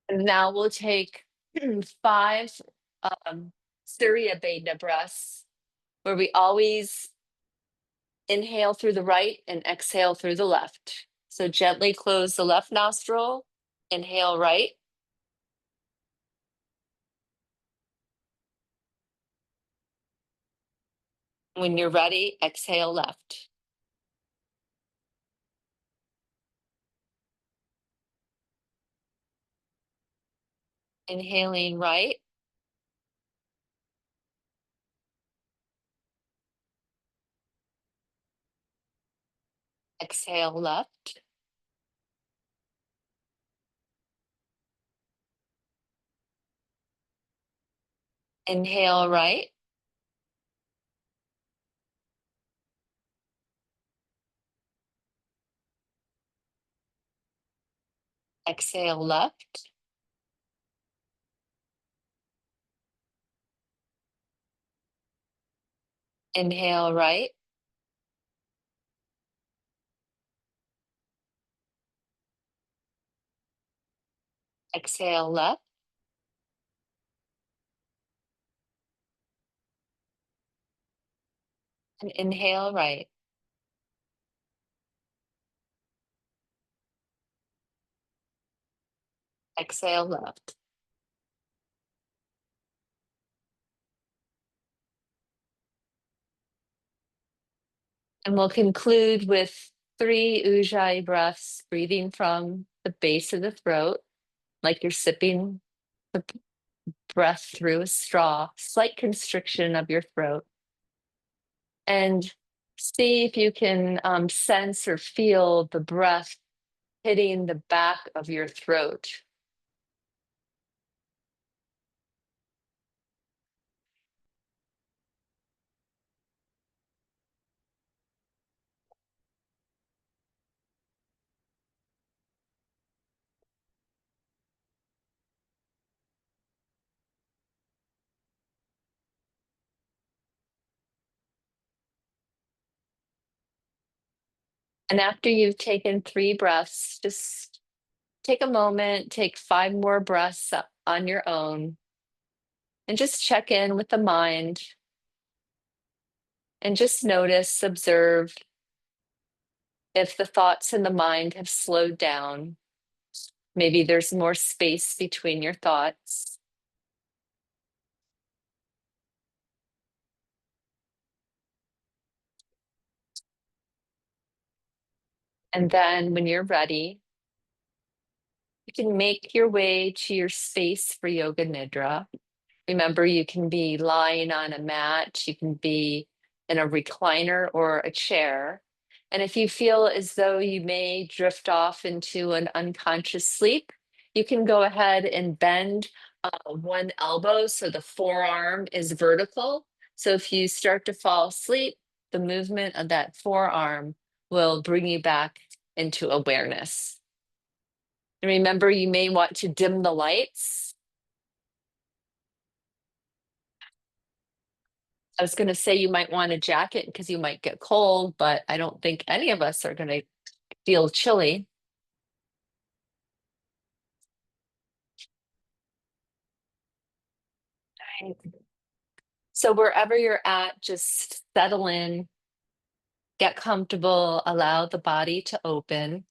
And now we'll take 5 Surya Vedana breaths, where we always inhale through the right and exhale through the left. So gently close the left nostril, inhale right. When you're ready, exhale left. Inhaling right. Exhale left. Inhale right. Exhale left. Inhale right. Exhale left. And inhale right. Exhale left. And we'll conclude with 3 Ujjayi breaths, breathing from the base of the throat, like you're sipping the breath through a straw, slight constriction of your throat. And see if you can sense or feel the breath hitting the back of your throat. And after you've taken 3 breaths, just take a moment, take 5 more breaths on your own, and just check in with the mind and just notice, observe if the thoughts in the mind have slowed down. Maybe there's more space between your thoughts. And then when you're ready, you can make your way to your space for Yoga Nidra. Remember, you can be lying on a mat, you can be in a recliner or a chair. And if you feel as though you may drift off into an unconscious sleep, you can go ahead and bend one elbow so the forearm is vertical. So if you start to fall asleep, the movement of that forearm will bring you back into awareness. And remember, you may want to dim the lights. I was going to say you might want a jacket because you might get cold, but I don't think any of us are going to feel chilly. Right. So wherever you're at, just settle in, get comfortable, allow the body to open.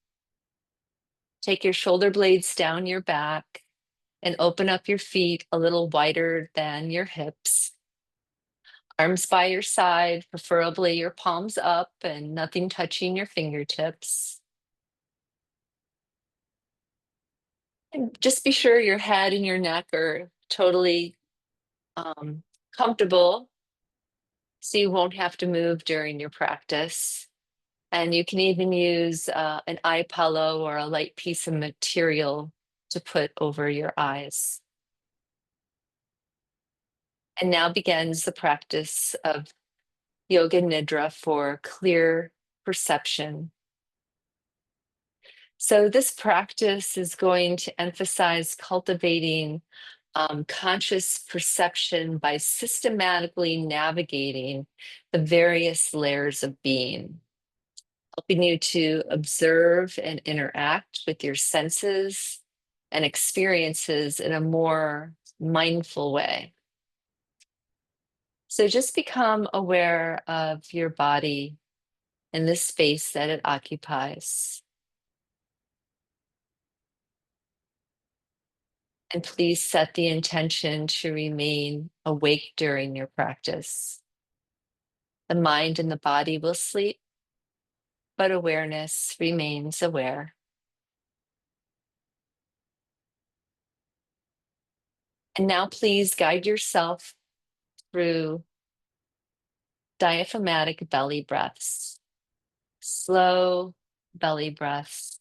Take your shoulder blades down your back and open up your feet a little wider than your hips. Arms by your side, preferably your palms up and nothing touching your fingertips. And just be sure your head and your neck are totally comfortable so you won't have to move during your practice. And you can even use an eye pillow or a light piece of material to put over your eyes. And now begins the practice of Yoga Nidra for clear perception. So this practice is going to emphasize cultivating conscious perception by systematically navigating the various layers of being, helping you to observe and interact with your senses, and experiences in a more mindful way. So just become aware of your body and the space that it occupies. And please set the intention to remain awake during your practice. The mind and the body will sleep, but awareness remains aware. And now please guide yourself through diaphragmatic belly breaths, slow belly breaths,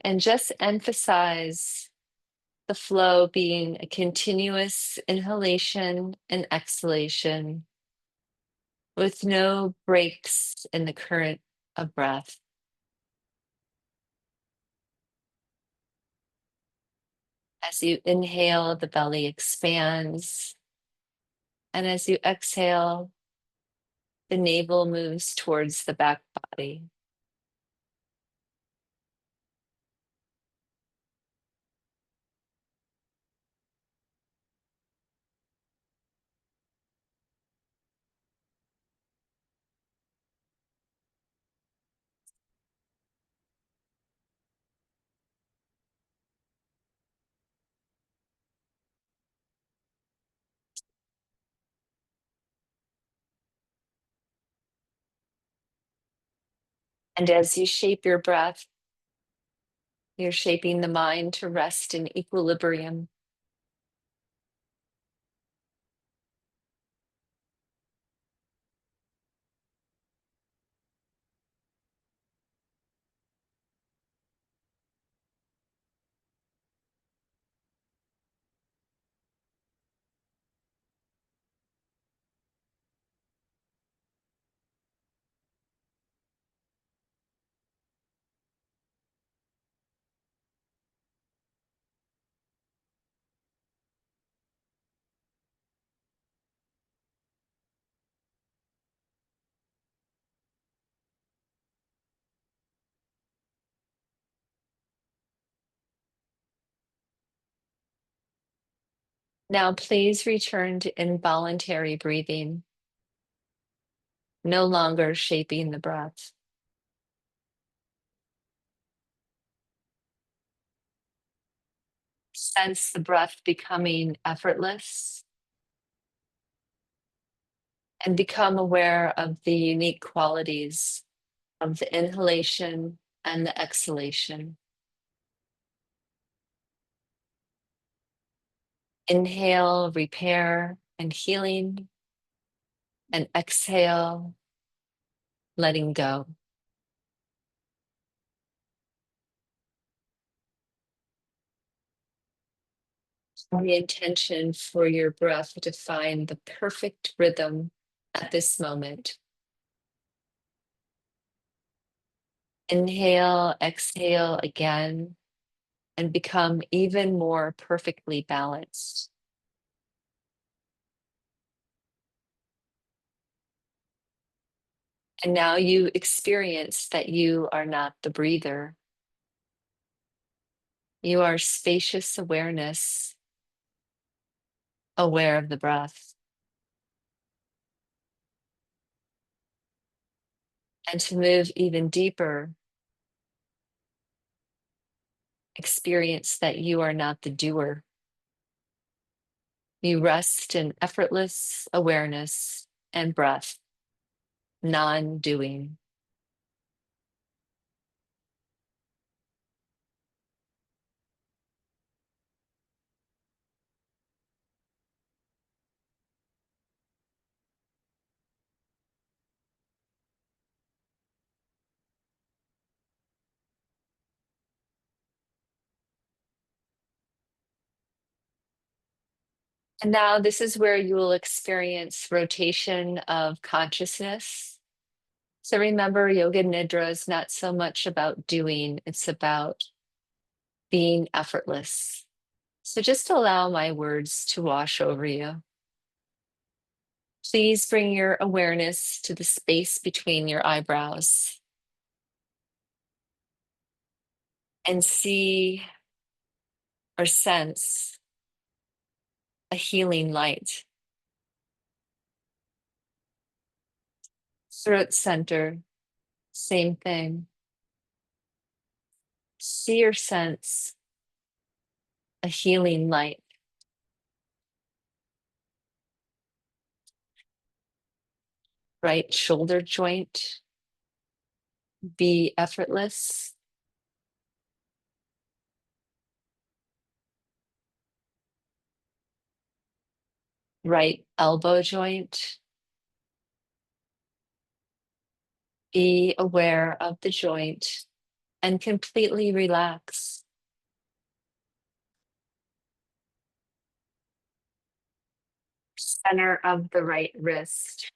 and just emphasize the flow being a continuous inhalation and exhalation with no breaks in the current of breath. As you inhale, the belly expands. And as you exhale, the navel moves towards the back body. And as you shape your breath, you're shaping the mind to rest in equilibrium. Now, please return to involuntary breathing, no longer shaping the breath. Sense the breath becoming effortless and become aware of the unique qualities of the inhalation and the exhalation. Inhale, repair and healing, and exhale, letting go. The intention for your breath to find the perfect rhythm at this moment. Inhale, exhale again, and become even more perfectly balanced. And now you experience that you are not the breather. You are spacious awareness, aware of the breath. And to move even deeper, experience that you are not the doer. You rest in effortless awareness and breath, non-doing. And now this is where you will experience rotation of consciousness. So remember, Yoga Nidra is not so much about doing, it's about being effortless. So just allow my words to wash over you. Please bring your awareness to the space between your eyebrows and see or sense a healing light. Throat center, same thing. See or sense a healing light. Right shoulder joint, be effortless. Right elbow joint, be aware of the joint and completely relax. Center of the right wrist.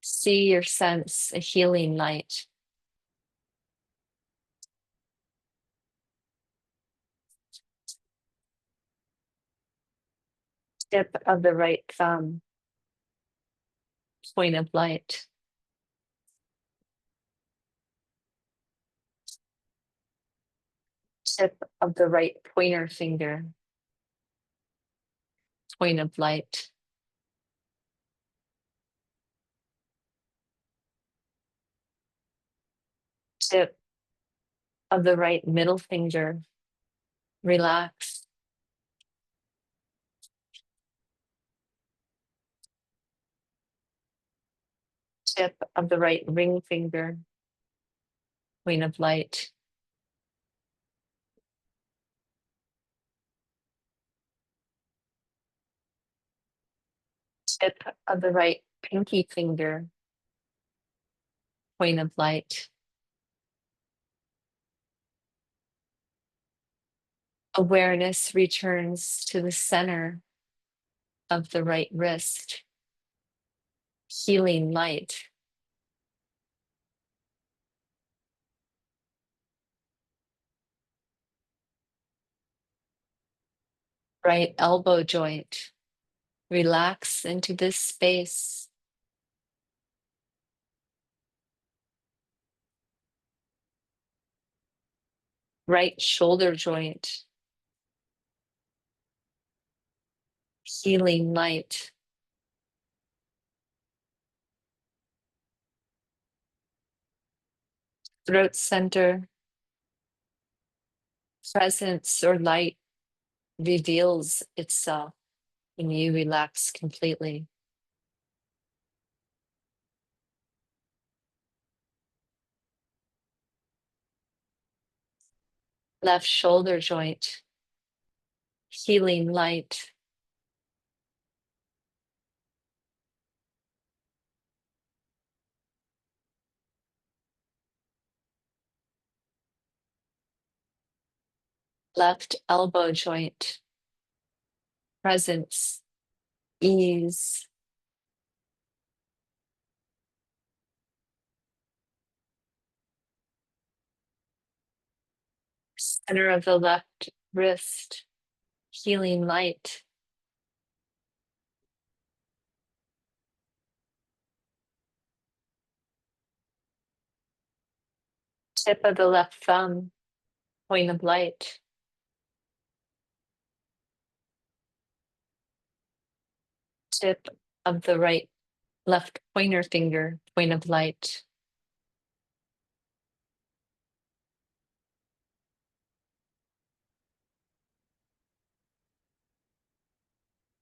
See or sense a healing light. Tip of the right thumb. Point of light. Tip of the right pointer finger. Point of light. Tip of the right middle finger. Relax. Tip of the right ring finger. Point of light. Tip of the right pinky finger. Point of light. Awareness returns to the center of the right wrist. Healing light. Right elbow joint. Relax into this space. Right shoulder joint. Healing light. Throat center. Presence or light reveals itself when you relax completely. Left shoulder joint. Healing light. Left elbow joint. Presence. Ease. Center of the left wrist. Healing light. Tip of the left thumb. Point of light. Tip of the right left pointer finger. Point of light.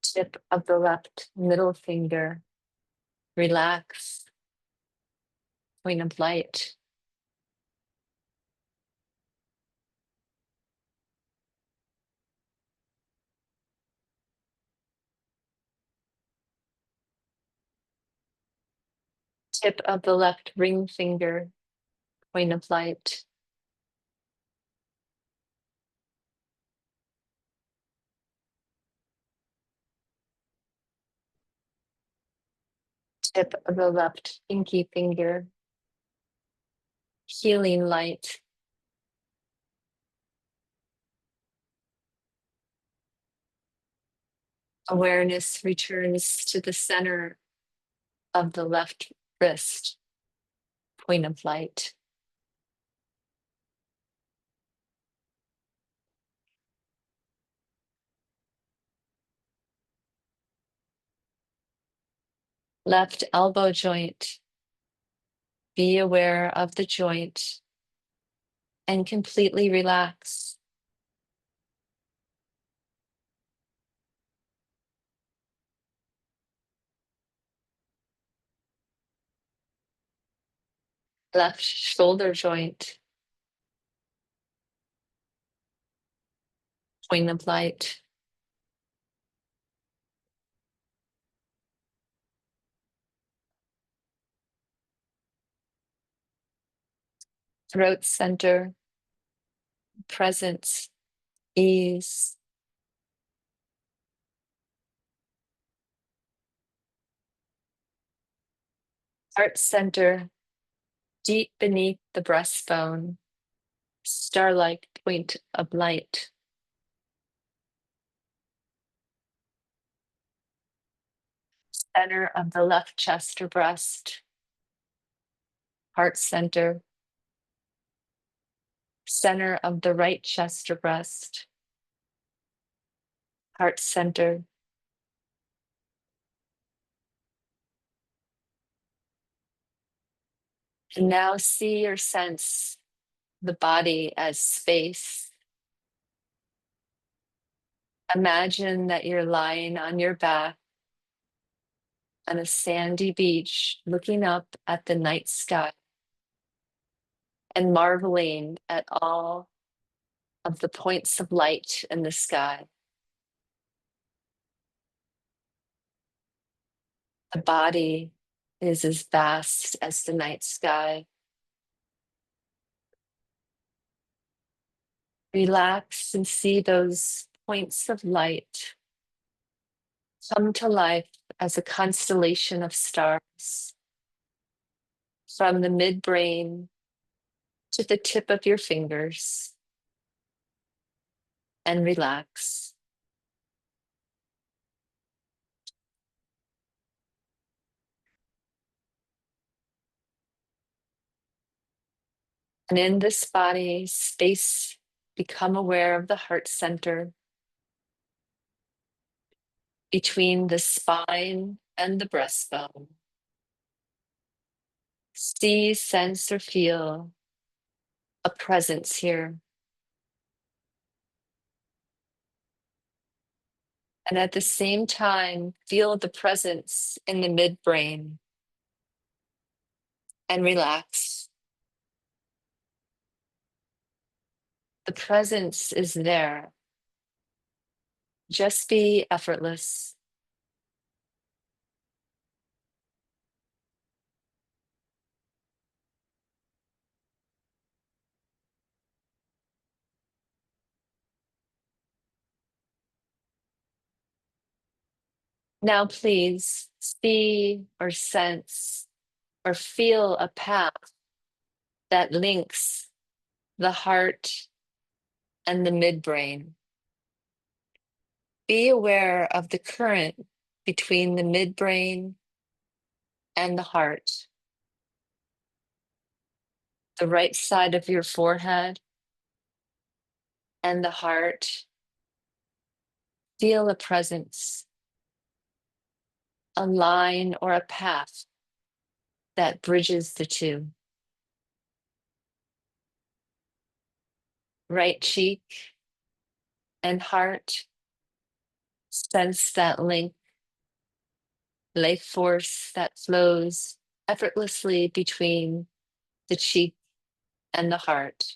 Tip of the left middle finger. Relax. Point of light. Tip of the left ring finger. Point of light. Tip of the left pinky finger. Healing light. Awareness returns to the center of the left wrist. Point of light. Left elbow joint. Be aware of the joint and completely relax. Left shoulder joint. Point of light. Throat center. Presence. Ease. Heart center. Deep beneath the breastbone. Star-like point of light. Center of the left chest or breast. Heart center. Center of the right chest or breast. Heart center. And now see or sense the body as space. Imagine that you're lying on your back on a sandy beach, looking up at the night sky and marveling at all of the points of light in the sky. The body is as vast as the night sky. Relax and see those points of light come to life as a constellation of stars from the midbrain to the tip of your fingers, and relax. And in this body space, become aware of the heart center between the spine and the breastbone. See, sense, or feel a presence here. And at the same time, feel the presence in the midbrain and relax. The presence is there. Just be effortless. Now, please see or sense or feel a path that links the heart and the midbrain. Be aware of the current between the midbrain and the heart. The right side of your forehead and the heart. Feel a presence, a line or a path that bridges the two. Right cheek and heart. Sense that link, life force that flows effortlessly between the cheek and the heart.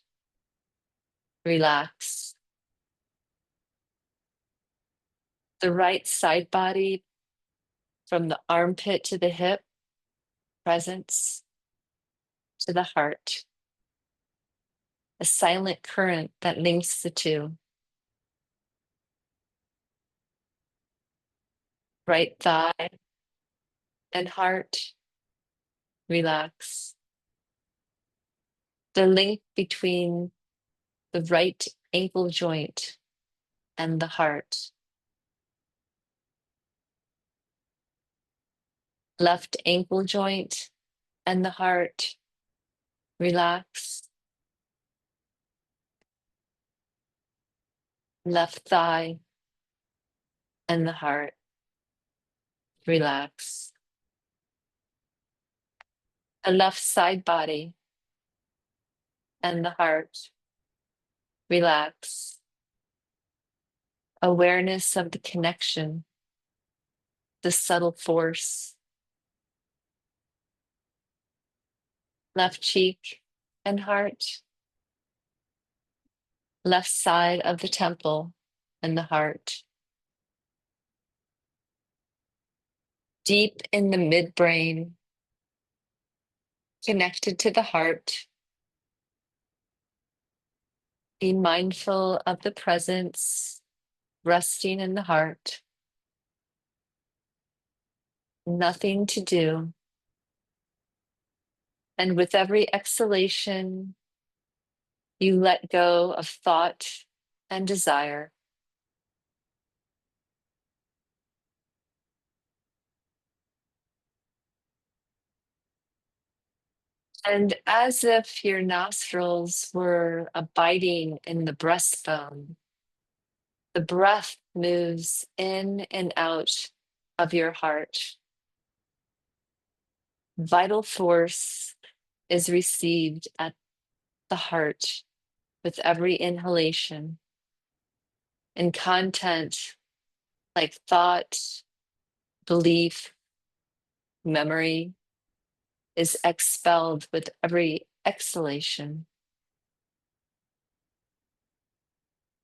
Relax. The right side body from the armpit to the hip, presence to the heart. A silent current that links the two. Right thigh and heart. Relax. The link between the right ankle joint and the heart. Left ankle joint and the heart. Relax. Left thigh and the heart. Relax. the left side body and the heart. Relax. Awareness of the connection, the subtle force. Left cheek and heart. Left side of the temple and the heart. Deep in the midbrain, connected to the heart. Be mindful of the presence resting in the heart. Nothing to do. And with every exhalation, you let go of thought and desire. And as if your nostrils were abiding in the breastbone, the breath moves in and out of your heart. Vital force is received at the heart with every inhalation, and content like thought, belief, memory is expelled with every exhalation.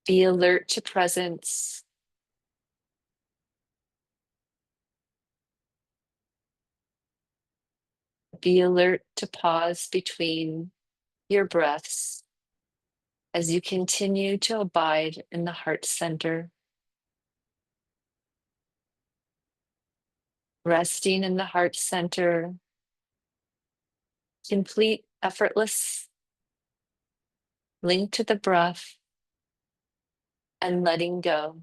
Be alert to presence. Be alert to pause between your breaths as you continue to abide in the heart center, resting in the heart center, complete effortless link to the breath and letting go.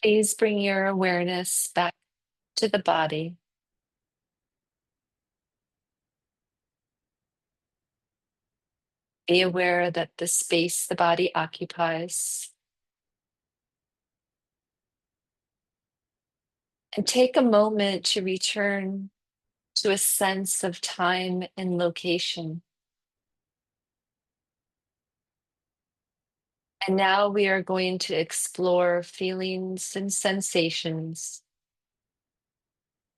Please bring your awareness back to the body. Be aware that the space the body occupies. And take a moment to return to a sense of time and location. And now we are going to explore feelings and sensations,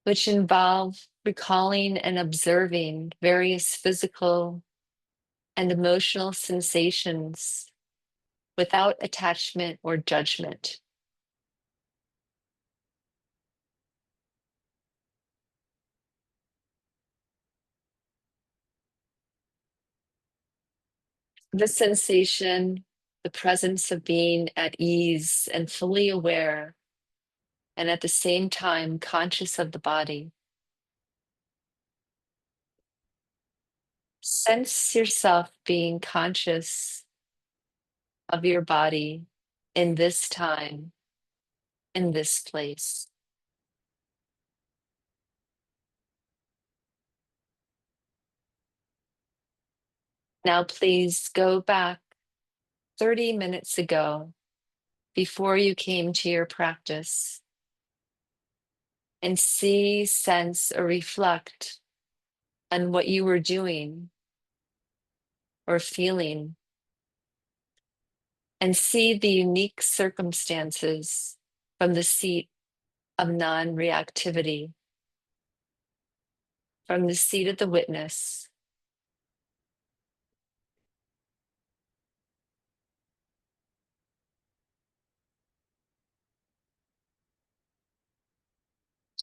which involve recalling and observing various physical and emotional sensations without attachment or judgment. The sensation, the presence of being at ease and fully aware, and at the same time conscious of the body. Sense yourself being conscious of your body in this time, in this place. Now, please go back 30 minutes ago before you came to your practice and see, sense, or reflect on what you were doing or feeling, and see the unique circumstances from the seat of non-reactivity, from the seat of the witness.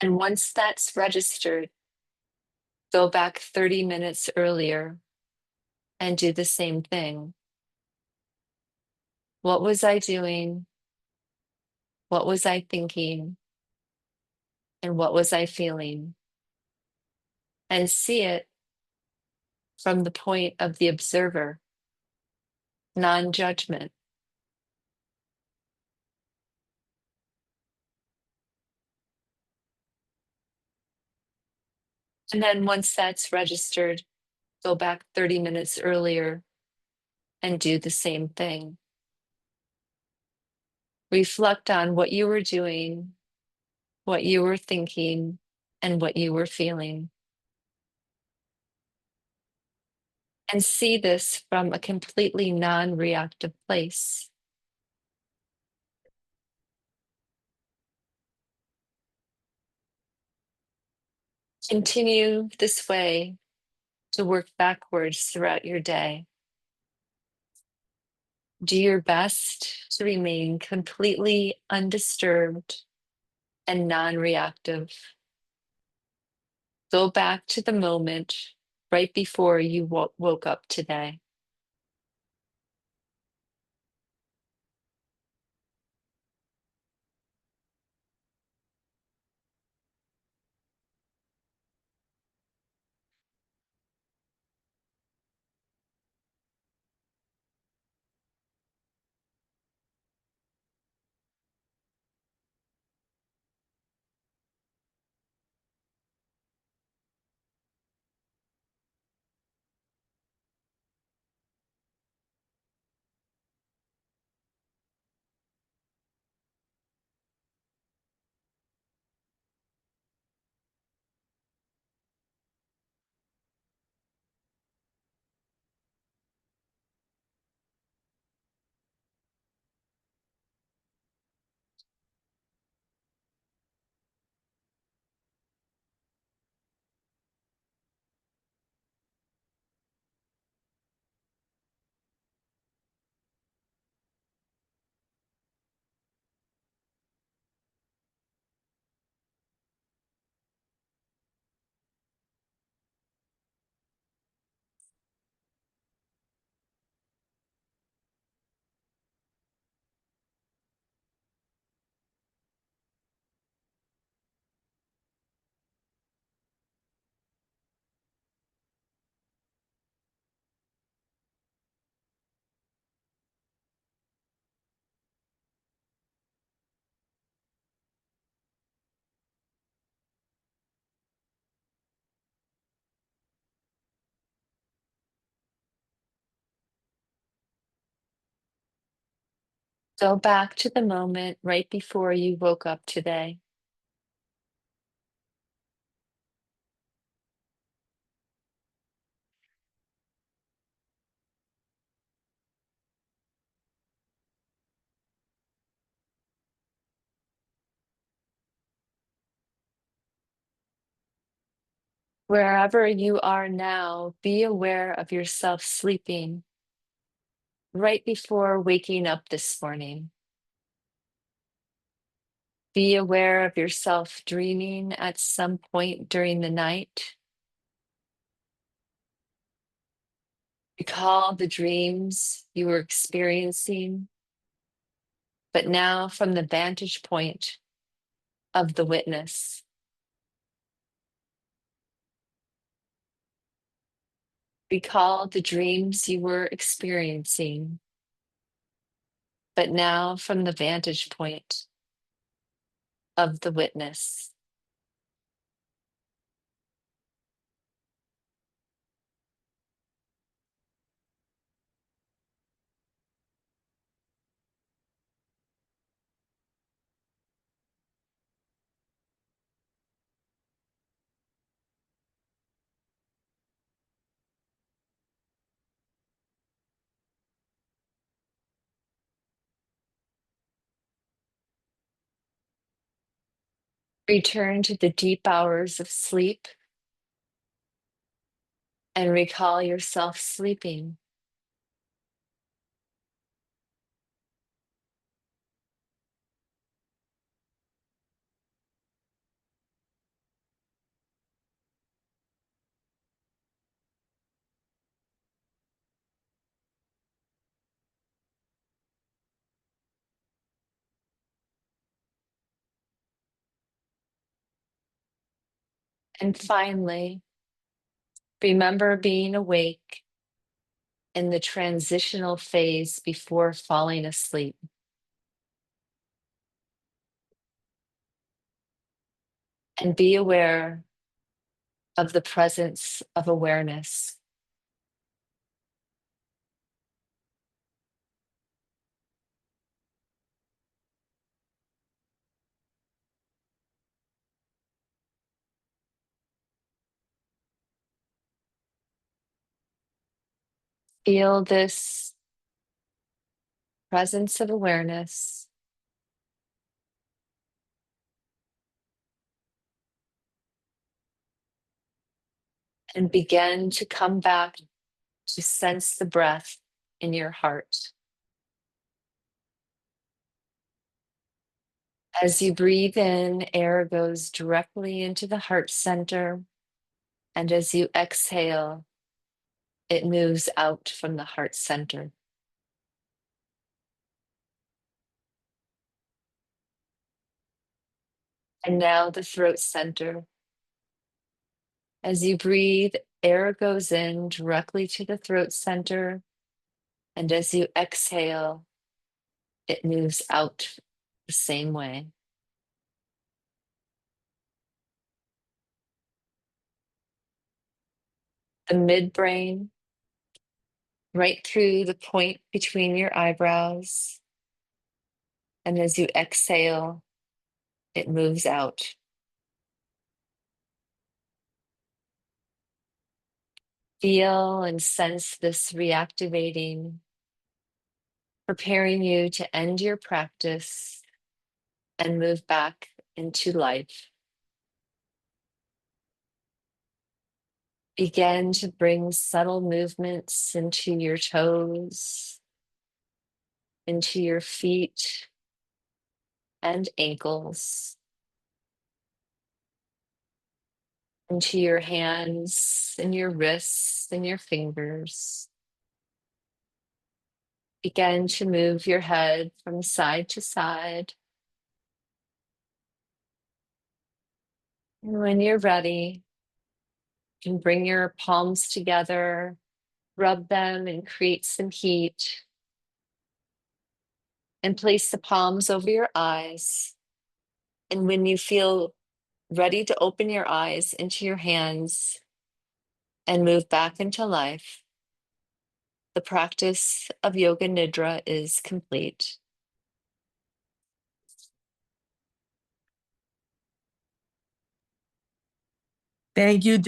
And once that's registered, go back 30 minutes earlier and do the same thing. What was I doing? What was I thinking? And what was I feeling? And see it from the point of the observer, non judgment. And then once that's registered, go back 30 minutes earlier and do the same thing. Reflect on what you were doing, what you were thinking, and what you were feeling. And see this from a completely non reactive place. Continue this way to work backwards throughout your day. Do your best to remain completely undisturbed and non reactive. Go back to the moment right before you woke up today. Go back to the moment right before you woke up today. Wherever you are now, be aware of yourself sleeping right before waking up this morning. Be aware of yourself dreaming at some point during the night. Recall the dreams you were experiencing, but now from the vantage point of the witness. Recall the dreams you were experiencing, but now from the vantage point of the witness. Return to the deep hours of sleep and recall yourself sleeping. And finally, remember being awake in the transitional phase before falling asleep. And be aware of the presence of awareness. Feel this presence of awareness and begin to come back to sense the breath in your heart. As you breathe in, air goes directly into the heart center. And as you exhale, it moves out from the heart center. And now the throat center. As you breathe, air goes in directly to the throat center. And as you exhale, it moves out the same way. The midbrain, right through the point between your eyebrows. And as you exhale, it moves out. Feel and sense this reactivating, preparing you to end your practice and move back into life. Begin to bring subtle movements into your toes, into your feet and ankles, into your hands and your wrists and your fingers. Begin to move your head from side to side. And when you're ready, you can bring your palms together, rub them and create some heat. And place the palms over your eyes. And when you feel ready to open your eyes into your hands and move back into life, the practice of Yoga Nidra is complete. Thank you.